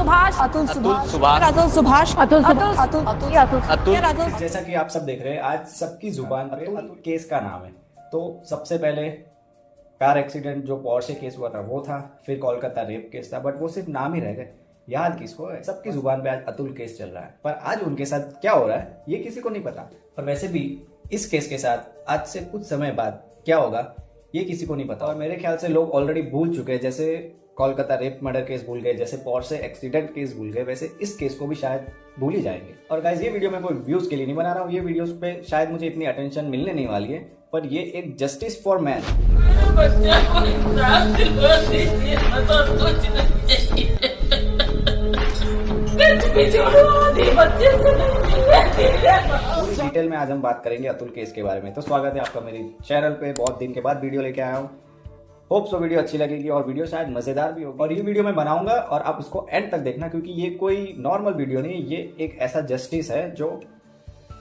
सुभाष, अतुल सुभाष, अतुल सुभाष, अतुल अतुल। जैसा कि आप सब देख रहे हैं, आज सबकी जुबान पे अतुल केस का नाम है। तो सबसे पहले कार एक्सीडेंट जो पोर्शे केस हुआ था वो था, फिर कोलकाता रेप केस था, बट वो सिर्फ नाम ही रह गए। याद किसको है? सबकी जुबान पे आज अतुल केस चल रहा है, पर आज उनके साथ क्या हो रहा है ये किसी को नहीं पता। और वैसे भी इस केस के साथ आज से कुछ समय बाद क्या होगा ये किसी को नहीं पता। और मेरे ख्याल से लोग ऑलरेडी भूल चुके हैं, जैसे कोलकाता रेप मर्डर केस भूल गए, जैसे पोर्शे एक्सीडेंट केस भूल गए, वैसे इस केस को भी शायद भूल ही जाएंगे। और गाइस, ये वीडियो मैं कोई व्यूज के लिए नहीं बना रहा हूँ, ये वीडियोस पे शायद मुझे इतनी अटेंशन मिलने नहीं वाली है, पर ये एक जस्टिस फॉर मैन। डिटेल में आज हम बात करेंगे अतुल केस के बारे में। तो स्वागत है आपका मेरी चैनल पे। बहुत दिन के बाद वीडियो लेके आया हूँ। होप सो वीडियो अच्छी लगेगी और वीडियो शायद मजेदार भी होगी। और ये वीडियो मैं बनाऊंगा और आप उसको एंड तक देखना, क्योंकि ये कोई नॉर्मल वीडियो नहीं, ये एक ऐसा जस्टिस है जो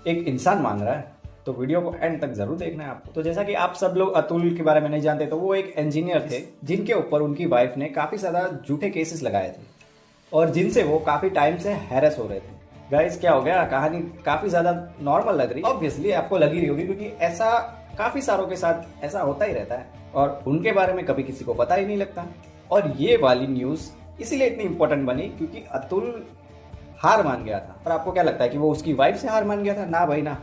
एक इंसान मांग रहा है। तो वीडियो को एंड तक जरूर देखना है आपको। तो जैसा कि आप सब लोग अतुल के बारे में नहीं जानते, तो वो एक इंजीनियर थे जिनके ऊपर उनकी वाइफ ने काफी ज्यादा झूठे केसेस लगाए थे और जिनसे वो काफी टाइम से हैरेस हो रहे थे। गाइस, क्या हो गया? कहानी काफी ज्यादा नॉर्मल लग रही, ऑब्वियसली आपको लगी रही होगी, क्योंकि ऐसा काफी सारों के साथ ऐसा होता ही रहता है और उनके बारे में कभी किसी को पता ही नहीं लगता। और ये वाली न्यूज इसीलिए इतनी इंपॉर्टेंट बनी क्योंकि अतुल हार मान गया था। और आपको क्या लगता है कि वो उसकी वाइफ से हार मान गया था? ना भाई ना,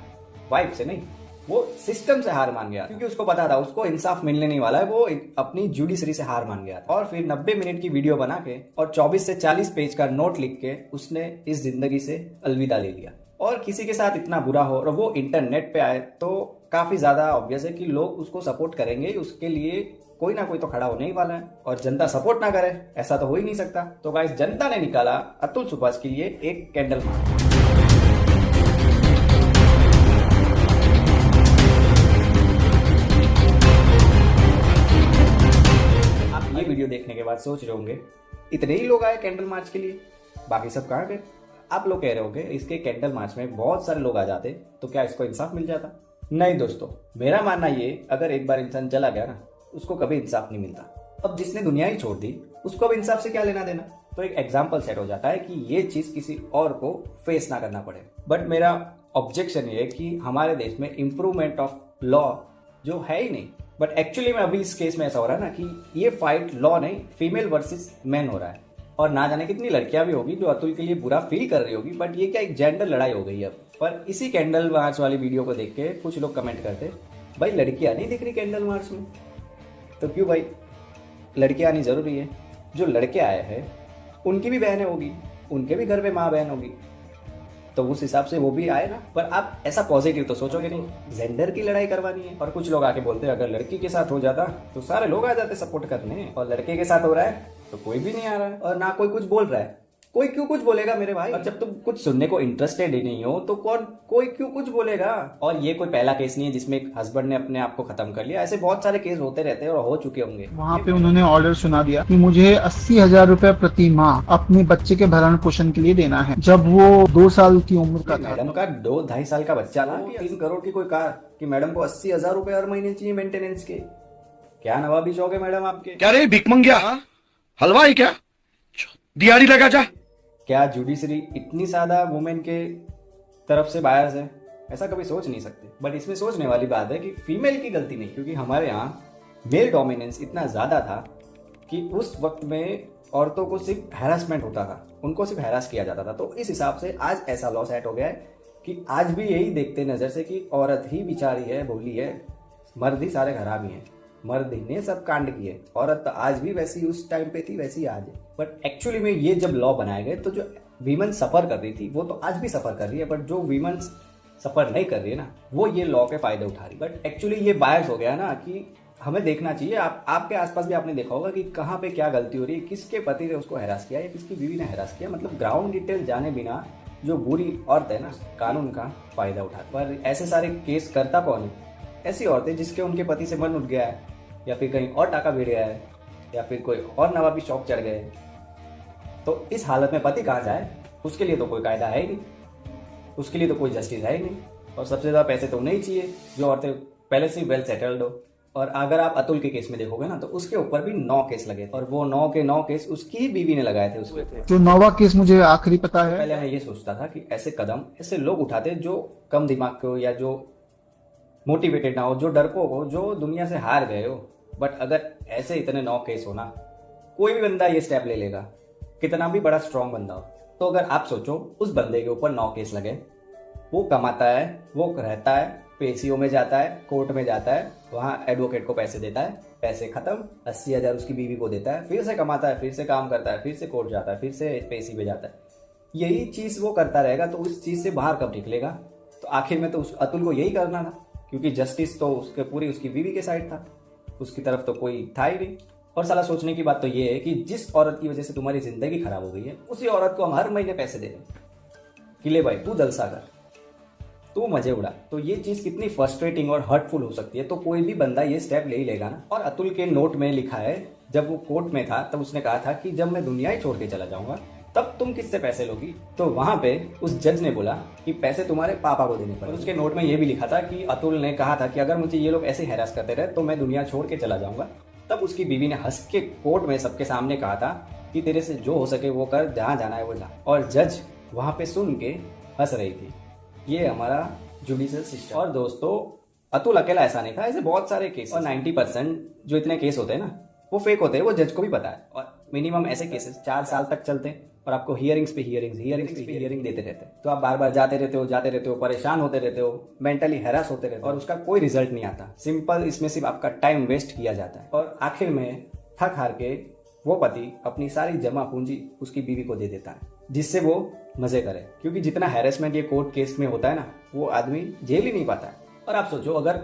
वाइफ से नहीं, वो सिस्टम से हार मान गया, क्योंकि उसको पता था उसको इंसाफ मिलने नहीं वाला है। वो अपनी जुडिशरी से हार मान गया था और फिर 90 मिनट की वीडियो बना के और 24 से 40 पेज का नोट लिख के उसने इस जिंदगी से अलविदा ले लिया। और किसी के साथ इतना बुरा हो और वो इंटरनेट पे आए तो काफी ज्यादा ऑब्वियस है कि लोग उसको सपोर्ट करेंगे। उसके लिए कोई ना कोई तो खड़ा होने ही वाला है, और जनता सपोर्ट ना करे ऐसा तो हो ही नहीं सकता। तो गाइस, जनता ने निकाला अतुल सुभाष के लिए एक कैंडल मार्च। आप ये वीडियो देखने के बाद सोच रहे होंगे इतने ही लोग आए कैंडल मार्च के लिए, बाकी सब कहाँ गए? आप लोग कह रहे होंगे इसके कैंडल मार्च में बहुत सारे लोग आ जाते तो क्या इसको इंसाफ मिल जाता? नहीं दोस्तों, मेरा मानना ये, अगर एक बार इंसान चला गया ना, उसको कभी इंसाफ नहीं मिलता। अब जिसने दुनिया ही छोड़ दी उसको अब इंसाफ से क्या लेना देना? तो एक एग्जाम्पल सेट हो जाता है कि ये चीज किसी और को फेस ना करना पड़े। बट मेरा ऑब्जेक्शन ये है कि हमारे देश में इम्प्रूवमेंट ऑफ लॉ जो है ही नहीं। बट एक्चुअली में अभी इस केस में ऐसा हो रहा है ना कि ये फाइट लॉ नहीं, फीमेल वर्सेस मैन हो रहा है। और ना जाने कितनी लड़कियां भी होगी जो अतुल के लिए बुरा फील कर रही होगी, बट ये क्या एक जेंडर लड़ाई हो गई है अब। पर इसी कैंडल मार्च वाली वीडियो को देख के कुछ लोग कमेंट करते, भाई लड़कियां नहीं दिख रही कैंडल मार्च में, तो क्यों भाई? लड़कियां आनी जरूरी है। जो लड़के आए हैं उनकी भी बहनें होगी, उनके भी घर पे माँ बहन होगी, तो उस हिसाब से वो भी आए ना। पर आप ऐसा पॉजिटिव तो सोचोगे नहीं, जेंडर की लड़ाई करवानी है। और कुछ लोग आके बोलते हैं अगर लड़की के साथ हो जाता तो सारे लोग आ जाते सपोर्ट करने, और लड़के के साथ हो रहा है तो कोई भी नहीं आ रहा है और ना कोई कुछ बोल रहा है। कोई क्यों कुछ बोलेगा मेरे भाई? और जब तुम कुछ सुनने को इंटरेस्टेड ही नहीं हो तो कोई क्यों कुछ बोलेगा? और ये कोई पहला केस नहीं है जिसमें एक हस्बैंड ने अपने आप को खत्म कर लिया। ऐसे बहुत सारे केस होते रहते हैं और हो चुके होंगे। वहाँ पे उन्होंने ऑर्डर सुना दिया कि मुझे 80,000 रुपए प्रति माह अपने बच्चे के भरण पोषण के लिए देना है, जब वो 2 साल की उम्र का था। मैडम का 2-2.5 साल का बच्चा ना, 3 करोड़ की कोई कार कि मैडम को 80,000 रुपए हर महीने चाहिए मेंटेनेंस के। क्या नवाबी शौक है मैडम आपके? क्या रे भिख मंगिया, हलवाई क्या? दिहाड़ी लगा जा। क्या जुडिशरी इतनी ज्यादा वुमेन के तरफ से बायस है? ऐसा कभी सोच नहीं सकते। बट इसमें सोचने वाली बात है कि फीमेल की गलती नहीं, क्योंकि हमारे यहाँ मेल डोमिनेंस इतना ज्यादा था कि उस वक्त में औरतों को सिर्फ हैरासमेंट होता था, उनको सिर्फ हैरास किया जाता था। तो इस हिसाब से आज ऐसा लॉ सेट हो गया है कि आज भी यही देखते नजर से कि औरत ही बिचारी है, भोली है, मर्द ही सारे खराबी हैं, मर्द ही ने सब कांड किए। औरत तो आज भी वैसी उस टाइम पे थी वैसी आज है। बट एक्चुअली में ये जब लॉ बनाए गए तो जो वीमेन सफर कर रही थी वो तो आज भी सफर कर रही है, बट जो वीमेन सफर नहीं कर रही है ना, वो ये लॉ के फायदे उठा रही। बट एक्चुअली ये बायस हो गया ना कि हमें देखना चाहिए। आपके आसपास भी आपने देखा होगा कि कहाँ पे क्या गलती हो रही है, किसके पति ने उसको हैरास किया या किसकी बीवी ने हैरास किया। मतलब ग्राउंड डिटेल जाने बिना जो बुरी औरत है ना, कानून का फायदा उठा। पर ऐसे सारे केस करता कौन है? ऐसी औरतें जिसके उनके पति से मन उठ गया है, या फिर कहीं और टाका भिड़ गया है, या फिर कोई और नवाबी शौक चढ़ गए। तो इस हालत में पति कहाँ जाए? उसके लिए तो कोई कायदा है ही नहीं, उसके लिए तो कोई जस्टिस है ही नहीं। और सबसे ज्यादा पैसे तो नहीं चाहिए जो औरतें पहले से वेल सेटल्ड हो और अगर आप अतुल के केस में देखोगे ना तो उसके ऊपर भी 9 केस लगे थे और वो 9 के 9 केस उसकी ही बीवी ने लगाए थे उसके ऊपर। जो 9वां केस मुझे आखिरी पता है। पहले मैं ये सोचता था कि ऐसे कदम ऐसे लोग उठाते जो कम दिमाग के हो या जो मोटिवेटेड ना हो, जो डरपोक हो, जो दुनिया से हार गए हो। बट अगर ऐसे इतने 9 केस हो ना, कोई भी बंदा ये स्टेप ले लेगा, कितना भी बड़ा स्ट्रांग बंदा हो। तो अगर आप सोचो उस बंदे के ऊपर 9 केस लगे, वो कमाता है, वो रहता है, पेशियों में जाता है, कोर्ट में जाता है, वहाँ एडवोकेट को पैसे देता है, पैसे खत्म, 80,000 उसकी बीवी को देता है, फिर से कमाता है, फिर से काम करता है, फिर से कोर्ट जाता है, फिर से पेशी में जाता है। यही चीज वो करता रहेगा तो उस चीज से बाहर कब निकलेगा? तो आखिर में तो उस अतुल को यही करना था, क्योंकि जस्टिस तो उसके पूरी उसकी बीवी के साइड था, उसकी तरफ तो कोई था ही नहीं। और साला सोचने की बात तो ये है कि जिस औरत की वजह से तुम्हारी जिंदगी खराब हो गई है, उसी औरत को हम हर महीने पैसे दे रहे हैं कि ले भाई तू जलसा कर, तू मजे उड़ा। तो ये चीज कितनी फ्रस्ट्रेटिंग और हर्टफुल हो सकती है। तो कोई भी बंदा ये स्टेप ले ही लेगा ना। और अतुल के नोट में लिखा है, जब वो कोर्ट में था तब उसने कहा था कि जब मैं दुनिया ही छोड़ के चला जाऊंगा तब तुम किससे पैसे लोगी? तो वहां पे उस जज ने बोला कि पैसे तुम्हारे पापा को देने पड़े। उसके नोट में ये भी लिखा था कि अतुल ने कहा था कि अगर मुझे ये लोग ऐसे हैरास करते रहे तो मैं दुनिया छोड़ के चला जाऊंगा। तब उसकी बीवी ने हंस के कोर्ट में सबके सामने कहा था कि तेरे से जो हो सके वो कर, जहां जाना है वो जा। और जज वहां पे सुन के हंस रही थी। ये हमारा जुडिशियल सिस्टम। और दोस्तों अतुल अकेला ऐसा नहीं था, ऐसे बहुत सारे केस, और 90% जो इतने केस होते हैं ना वो फेक होते हैं, वो जज को भी पता है। और मिनिमम ऐसे केसेस 4 साल तक चलते हैं और आपको हियरिंग्स पे हियरिंग देते रहते हैं। तो आप बार बार जाते रहते हो, परेशान होते रहते हो, मेंटली हैरास होते रहते हो और उसका कोई रिजल्ट नहीं आता। सिंपल इसमें सिर्फ आपका टाइम वेस्ट किया जाता है और आखिर में थक हार के वो पति अपनी सारी जमा पूंजी उसकी बीवी को दे देता है, जिससे वो मजे करे। क्योंकि जितना हैरेसमेंट ये कोर्ट केस में होता है ना, वो आदमी झेल ही नहीं पाता है। और आप सोचो अगर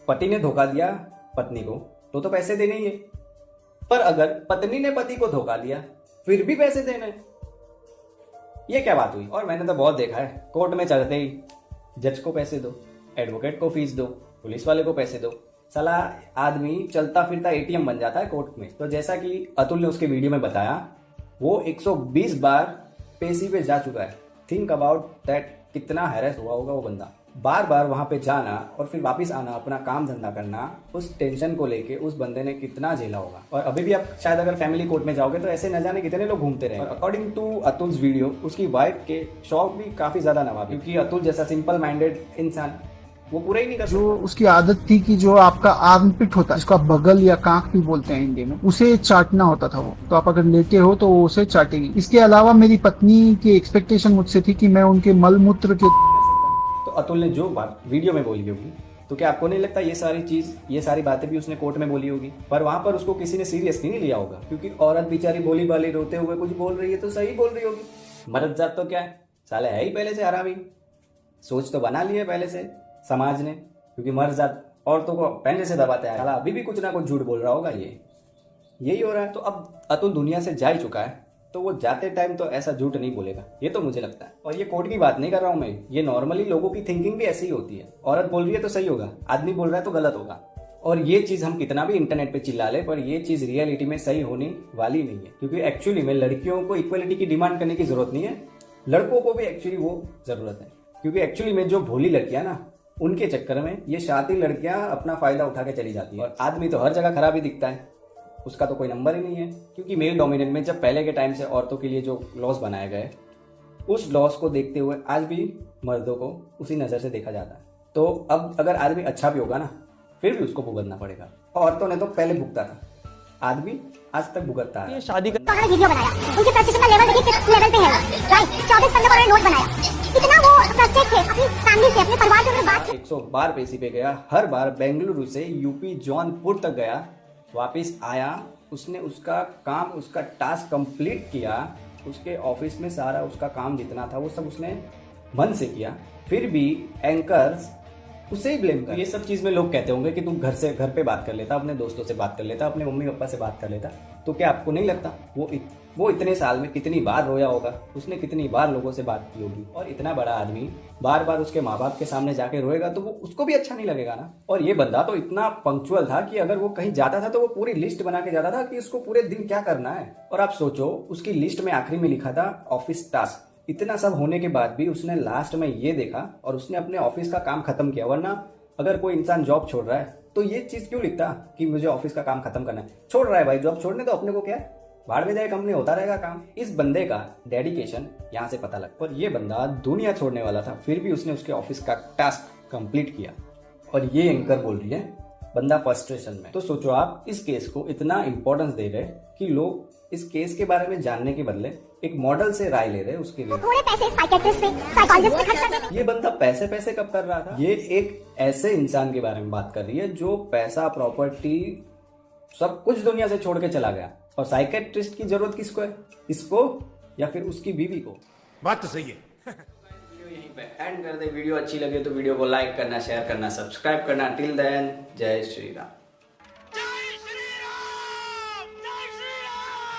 पति ने धोखा दिया पत्नी को तो पैसे देने ही है, पर अगर पत्नी ने पति को धोखा दिया फिर भी पैसे देने, ये क्या बात हुई? और मैंने तो बहुत देखा है, कोर्ट में चलते ही जज को पैसे दो, एडवोकेट को फीस दो, पुलिस वाले को पैसे दो, साला आदमी चलता फिरता एटीएम बन जाता है कोर्ट में। तो जैसा कि अतुल ने उसके वीडियो में बताया, वो 120 बार पेशी पे जा चुका है। थिंक अबाउट दैट, कितना हैरेस हुआ होगा वो बंदा। बार बार वहां पे जाना और फिर वापस आना, अपना काम धंधा करना, उस टेंशन को लेके उस बंदे ने कितना झेला होगा। और अभी भी आप शायद अगर फैमिली कोर्ट में जाओगे तो ऐसे न जाने कितने लोग घूमते रहे। अकॉर्डिंग टू अतुल्स वीडियो, उसकी वाइफ के शौक भी काफी ज्यादा नवाब, क्योंकि अतुल जैसा सिंपल माइंडेड इंसान वो पूरा ही नहीं कर सकता। जो उसकी आदत थी कि जो आपका आर्मपिट होता है, जिसको आप बगल या कांख भी बोलते हैं हिंदी में, उसे चाटना होता था वो। तो आप अगर लेटे हो तो वो उसे चाटेगी। इसके अलावा मेरी पत्नी की एक्सपेक्टेशन मुझसे थी कि मैं उनके मलमूत्र के, तो अतुल ने जो बात वीडियो में बोली होगी, तो क्या आपको नहीं लगता ये सारी बातें भी उसने कोर्ट में बोली होगी? पर वहां पर उसको किसी ने सीरियसली नहीं लिया होगा, क्योंकि औरत बेचारी भोली भाली रोते हुए कुछ बोल रही है तो सही बोल रही होगी। मर्द जात तो क्या है, साले है ही पहले से हरामी। सोच तो बना ली है पहले से समाज ने, क्योंकि मर्द जात औरतों को पहले से दबाता है। साला अभी भी कुछ ना कुछ झूठ बोल रहा होगा, यही हो रहा है। तो अब अतुल दुनिया से जा ही चुका है, तो वो जाते टाइम तो ऐसा झूठ नहीं बोलेगा, ये तो मुझे लगता है। और ये कोर्ट की बात नहीं कर रहा हूं मैं, ये नॉर्मली लोगों की थिंकिंग भी ऐसी ही होती है। औरत बोल रही है तो सही होगा, आदमी बोल रहा है तो गलत होगा। और ये चीज हम कितना भी इंटरनेट पे चिल्ला ले, पर ये चीज रियलिटी में सही होने वाली नहीं है। क्योंकि एक्चुअली में लड़कियों को इक्वलिटी की डिमांड करने की जरूरत नहीं है, लड़कों को भी एक्चुअली वो जरूरत है। क्योंकि एक्चुअली में जो भोली लड़कियां ना, उनके चक्कर में ये शातिर लड़कियां अपना फायदा उठा के चली जाती है। और आदमी तो हर जगह खराब ही दिखता है, उसका तो कोई नंबर ही नहीं है। क्योंकि मेल डोमिनेंट में जब पहले के टाइम से औरतों के लिए जो लॉस बनाए गए, उस लॉस को देखते हुए आज भी मर्दों को उसी नजर से देखा जाता है। तो अब अगर आदमी अच्छा भी होगा ना, फिर भी उसको भुगतना पड़ेगा। औरतों ने तो पहले भुगता था, आदमी आज तक भुगतता है। शादी का उन्होंने वीडियो बनाया, उनके प्रेस्टीज का लेवल देखिए किस लेवल पे है, राइट। 24 उन्होंने नोट बनाया, इतना वो फ्रस्ट्रेट थे अपनी फैमिली से, अपने परिवार से। उन्होंने बात 112 पेशी पे गया, हर बार बेंगलुरु से यूपी जौनपुर तक गया, वापस आया, उसने उसका काम, उसका टास्क कंप्लीट किया, उसके ऑफिस में सारा उसका काम जितना था वो सब उसने मन से किया। फिर भी एंकर्स उसे ही ब्लेम कर। ये सब चीज में लोग कहते होंगे कि तुम घर पे बात कर लेता, अपने दोस्तों से बात कर लेता, अपने मम्मी पापा से बात कर लेता। तो क्या आपको नहीं लगता वो इतने साल में कितनी बार रोया होगा, उसने कितनी बार लोगों से बात की होगी। और इतना बड़ा आदमी बार बार उसके माँ बाप के सामने जाके रोएगा तो वो उसको भी अच्छा नहीं लगेगा ना। और ये बंदा तो इतना पंक्चुअल था कि अगर वो कहीं जाता था तो वो पूरी लिस्ट बना के जाता था कि उसको पूरे दिन क्या करना है। और आप सोचो, उसकी लिस्ट में आखिरी में लिखा था ऑफिस टास्क। इतना सब होने के बाद भी उसने लास्ट में ये देखा और उसने अपने ऑफिस का काम खत्म किया। वरना अगर कोई इंसान जॉब छोड़ रहा है तो ये चीज क्यों लिखता कि मुझे ऑफिस का काम खत्म करना है? छोड़ रहा है भाई, जॉब छोड़ने तो अपने को क्या है, भाड़ में जाए कंपनी, होता रहेगा काम। इस बंदे का डेडिकेशन यहाँ से पता लग। पर ये बंदा दुनिया छोड़ने वाला था, फिर भी उसने उसके ऑफिस का टास्क कंप्लीट किया। और ये एंकर बोल रही है बंदा फ्रस्ट्रेशन में। तो सोचो आप इस केस को इतना इंपॉर्टेंस दे रहे कि लोग इस केस के बारे में जानने के बदले एक मॉडल से राय ले रहे उसके लिए। थोड़े पैसे साइकियाट्रिस्ट पे, साइकोलॉजिस्ट पे खर्च कर देते। ये बंदा पैसे कब कर रहा था? ये एक ऐसे इंसान के बारे में बात कर रही है जो पैसा, प्रॉपर्टी, सब कुछ दुनिया से छोड़ के चला गया। और साइकियाट्रिस्ट की जरूरत किसको है? इसको या फिर उसकी बीवी को? बात तो सही है। वीडियो यहीं पे एंड कर दे। वीडियो अच्छी लगे तो वीडियो को लाइक करना, शेयर करना, सब्सक्राइब करना। टिल देन जय श्री राम।